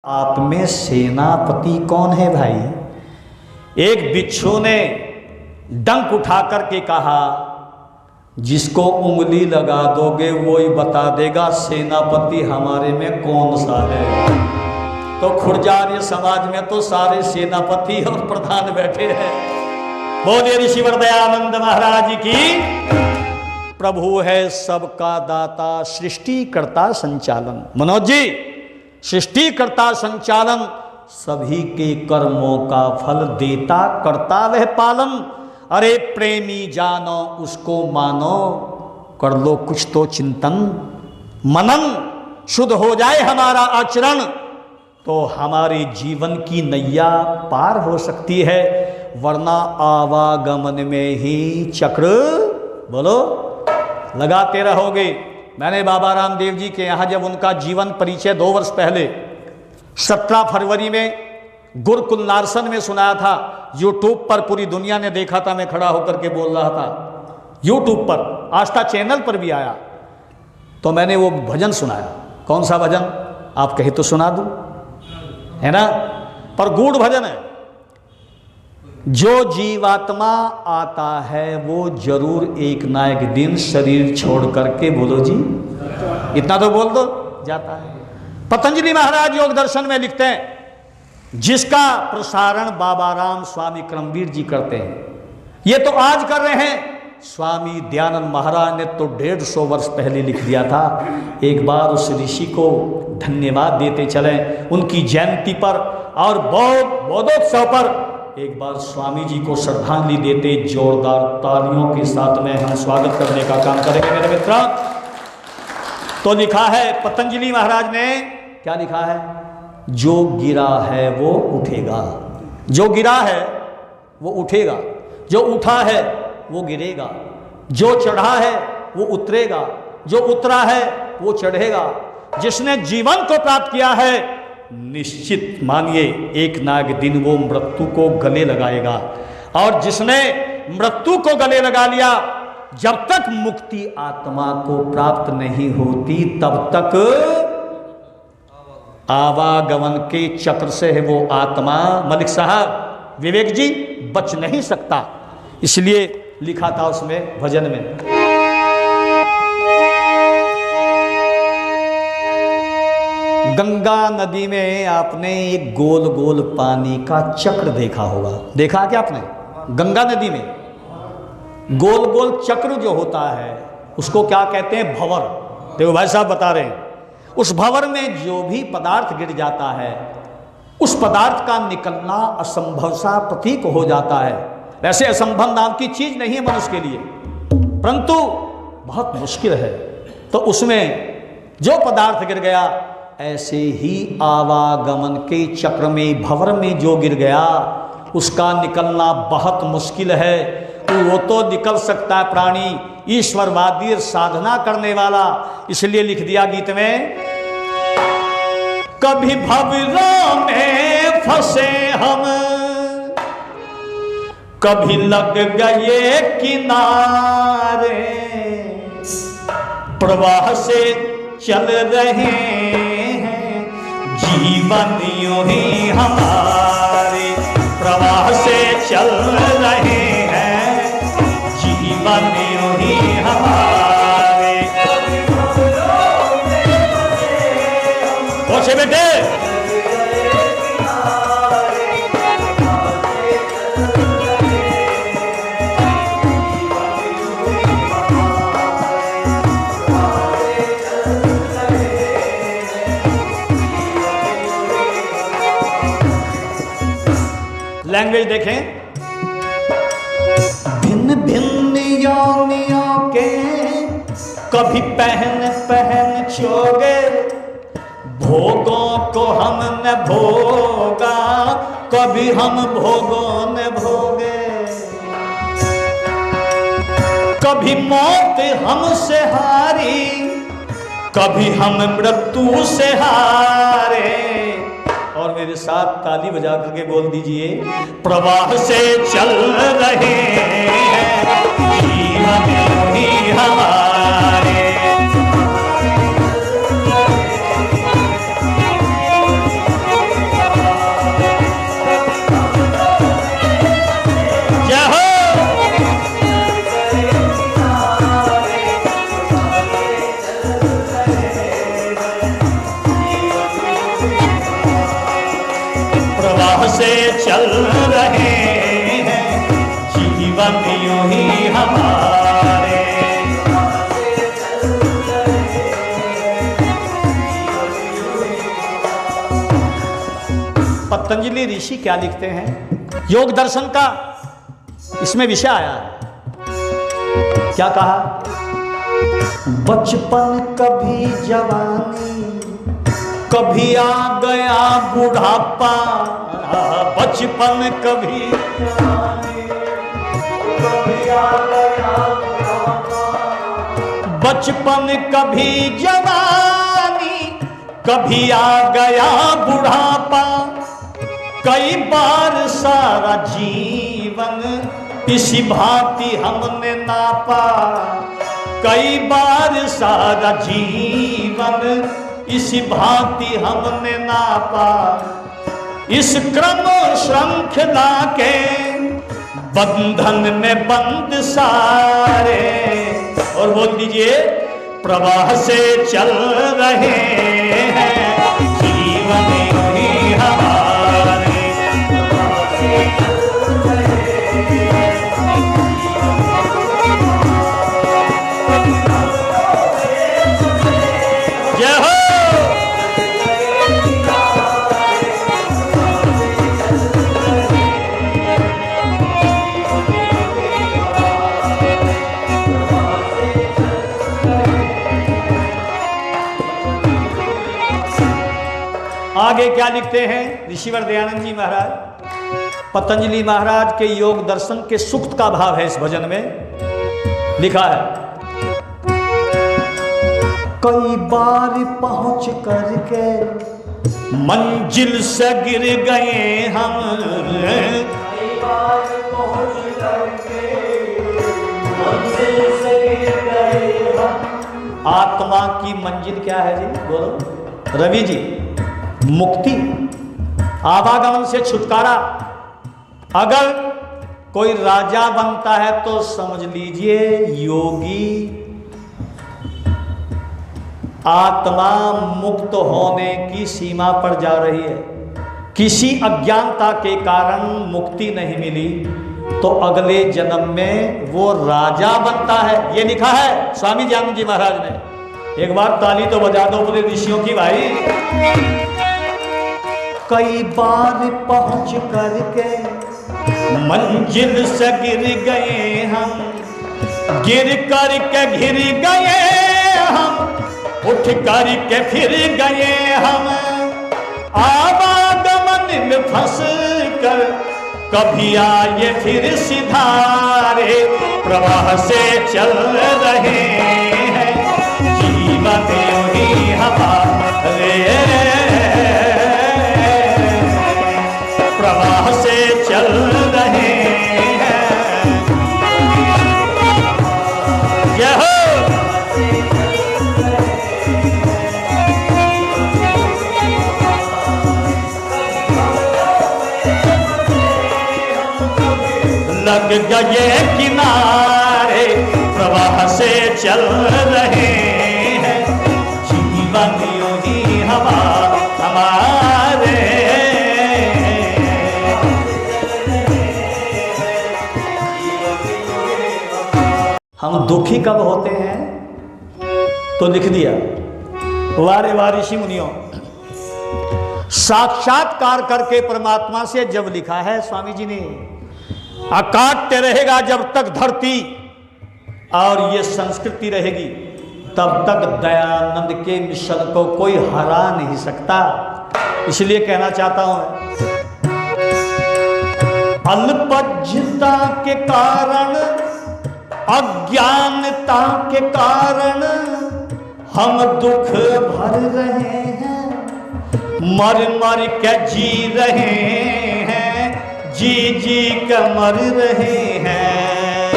आप में सेनापति कौन है भाई? एक बिच्छू ने डंक उठा करके कहा, जिसको उंगली लगा दोगे वो ही बता देगा सेनापति हमारे में कौन सा है। तो खुरजार्य समाज में तो सारे सेनापति और प्रधान बैठे हैं। बोलिए ऋषिवर दयानंद महाराज की। प्रभु है सबका दाता, सृष्टिकर्ता संचालन। मनोज जी, सृष्टिकर्ता संचालन, सभी के कर्मों का फल देता करता वह पालन। अरे प्रेमी जानो उसको मानो, कर लो कुछ तो चिंतन मनन, शुद्ध हो जाए हमारा आचरण तो हमारे जीवन की नैया पार हो सकती है, वरना आवागमन में ही चक्र बोलो लगाते रहोगे। मैंने बाबा रामदेव जी के यहाँ जब उनका जीवन परिचय 2 वर्ष पहले 17 फरवरी में गुरुकुल नारसन में सुनाया था, यूट्यूब पर पूरी दुनिया ने देखा था, मैं खड़ा होकर के बोल रहा था यूट्यूब पर, आस्था चैनल पर भी आया, तो मैंने वो भजन सुनाया। कौन सा भजन आप कहे तो सुना दूं, है ना, पर गूढ़ भजन है। जो जीवात्मा आता है वो जरूर एक ना एक दिन शरीर छोड़ करके, बोलो जी, इतना तो बोल दो, जाता है। पतंजलि महाराज योग दर्शन में लिखते हैं, जिसका प्रसारण बाबा राम स्वामी क्रमवीर जी करते हैं, ये तो आज कर रहे हैं, स्वामी दयानंद महाराज ने तो 150 वर्ष पहले लिख दिया था। एक बार उस ऋषि को धन्यवाद देते चले, उनकी जयंती पर और बौद्धोत्सव पर एक बार स्वामी जी को श्रद्धांजलि देते जोरदार तालियों के साथ में हम स्वागत करने का काम करेंगे मेरे मित्र। तो लिखा है पतंजलि महाराज ने, क्या लिखा है, जो गिरा है वो उठेगा, जो गिरा है वो उठेगा, जो उठा है वो गिरेगा, जो चढ़ा है वो उतरेगा, जो उतरा है वो चढ़ेगा। जिसने जीवन को प्राप्त किया है निश्चित मानिए एक ना एक दिन वो मृत्यु को गले लगाएगा, और जिसने मृत्यु को गले लगा लिया, जब तक मुक्ति आत्मा को प्राप्त नहीं होती तब तक आवागमन के चक्र से है वो आत्मा, मलिक साहब विवेक जी, बच नहीं सकता। इसलिए लिखा था उसमें भजन में, गंगा नदी में आपने एक गोल गोल पानी का चक्र देखा होगा, देखा क्या आपने? गंगा नदी में गोल गोल चक्र जो होता है उसको क्या कहते हैं? भंवर। देखो भाई साहब बता रहे हैं, उस भंवर में जो भी पदार्थ गिर जाता है उस पदार्थ का निकलना असंभव सा प्रतीक हो जाता है। वैसे असंभव नाम की चीज नहीं है मनुष्य के लिए, परंतु बहुत मुश्किल है। तो उसमें जो पदार्थ गिर गया, ऐसे ही आवागमन के चक्र में भंवर में जो गिर गया उसका निकलना बहुत मुश्किल है। तो वो तो निकल सकता है प्राणी ईश्वरवादी साधना करने वाला, इसलिए लिख दिया गीत में, कभी भंवरों में फंसे हम, कभी लग गए किनारे, प्रवाह से चल रहे जीवन यूं ही हमारे, प्रवाह से चल रहे हैं जीवन यूं ही हमारे। पहुंचे बेटे, लैंग्वेज देखें, भिन्न भिन्न योनियों के कभी पहन पहन छोगे, भोगों को हमने भोगा कभी हम भोगों ने भोगे, कभी मौत हमसे हारी कभी हम मृत्यु से हारे। और मेरे साथ ताली बजा करके बोल दीजिए, प्रवाह से चल रहे हैं जीवन ही हमारे। से चल रहे हैं जीवन यूं ही हमारे। पतंजलि ऋषि क्या लिखते हैं योग दर्शन का, इसमें विषय आया है, क्या कहा? बचपन कभी जवानी, कभी आ गया बुढ़ापा, बचपन कभी जवानी, कभी आ गया बुढ़ापा, बचपन कभी जवानी, कभी आ गया बुढ़ापा, कई बार सारा जीवन इसी भांति हमने नापा, कई बार सारा जीवन इसी भांति हमने नापा, इस क्रम श्रृंखला के बंधन में बंद सारे। और बोल दीजिए, प्रवाह से चल रहे हैं जीवन ही हमारे। आगे क्या लिखते हैं ऋषिवर दयानंद जी महाराज? पतंजलि महाराज के योग दर्शन के सूक्त का भाव है इस भजन में, लिखा है, कई बार पहुंच करके मंजिल से गिर गए हम, कई बार पहुंच करके मंजिल से गिर गए हम। आत्मा की मंजिल क्या है जी? बोलो रवि जी। मुक्ति, आवागमन से छुटकारा। अगर कोई राजा बनता है तो समझ लीजिए योगी आत्मा मुक्त होने की सीमा पर जा रही है। किसी अज्ञानता के कारण मुक्ति नहीं मिली तो अगले जन्म में वो राजा बनता है। ये लिखा है स्वामी दयानंद जी महाराज ने। एक बार ताली तो बजा दो पूरे ऋषियों की भाई। कई बार पहुंच करके मंजिल से गिर गए हम, गिर करके घिर गए हम, उठ करके फिर गए हम, आवागमन में फंस कर कभी आए फिर सिधारे, प्रवाह से चल रहे हैं जीवन ही हमारे, प्रवाह से चल रहे हैं। जय हो। लग गए किनारे, प्रवाह से चल रहे हैं जीवन यूं ही हमारे। हम दुखी कब होते हैं तो लिख दिया, वारे वार ऋषि मुनियों, साक्षात्कार करके परमात्मा से जब लिखा है स्वामी जी ने, अकाट्य रहेगा जब तक धरती और ये संस्कृति रहेगी तब तक दयानंद के मिशन को कोई हरा नहीं सकता। इसलिए कहना चाहता हूं, अल्पज्ञता के कारण, अज्ञानता के कारण हम दुख भर रहे हैं, मर मर के जी रहे हैं, जी जी के मर रहे हैं।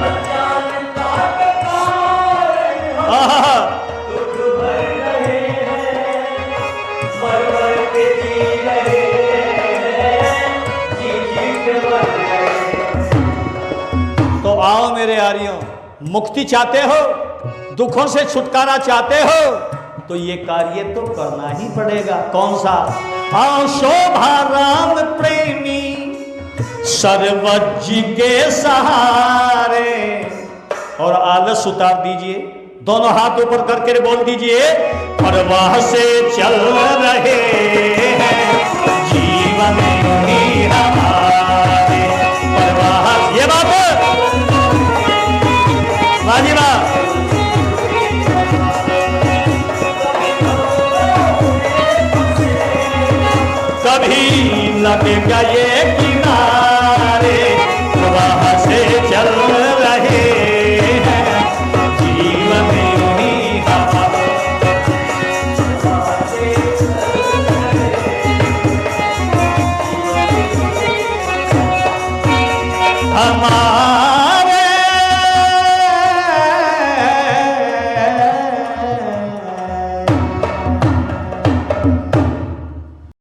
अज्ञानता के कारण दुख भर रहे हैं, मर मर के जी रहे हैं, जी जी के मर रहे हैं। तो आओ मेरे यारियों, मुक्ति चाहते हो, दुखों से छुटकारा चाहते हो तो ये कार्य तो करना ही पड़ेगा। कौन सा? हाँ शोभा राम प्रेमी सर्वज्ञ के सहारे। और आलस उतार दीजिए, दोनों हाथ ऊपर करके बोल दीजिए, परवाह से चल रहे हैं जीवन ही हमारे। परवाह, ये बात वाजिबा। कभी लगेगा ये किनारे, प्रवाह से चल रहे हैं जीवन ही हमारा।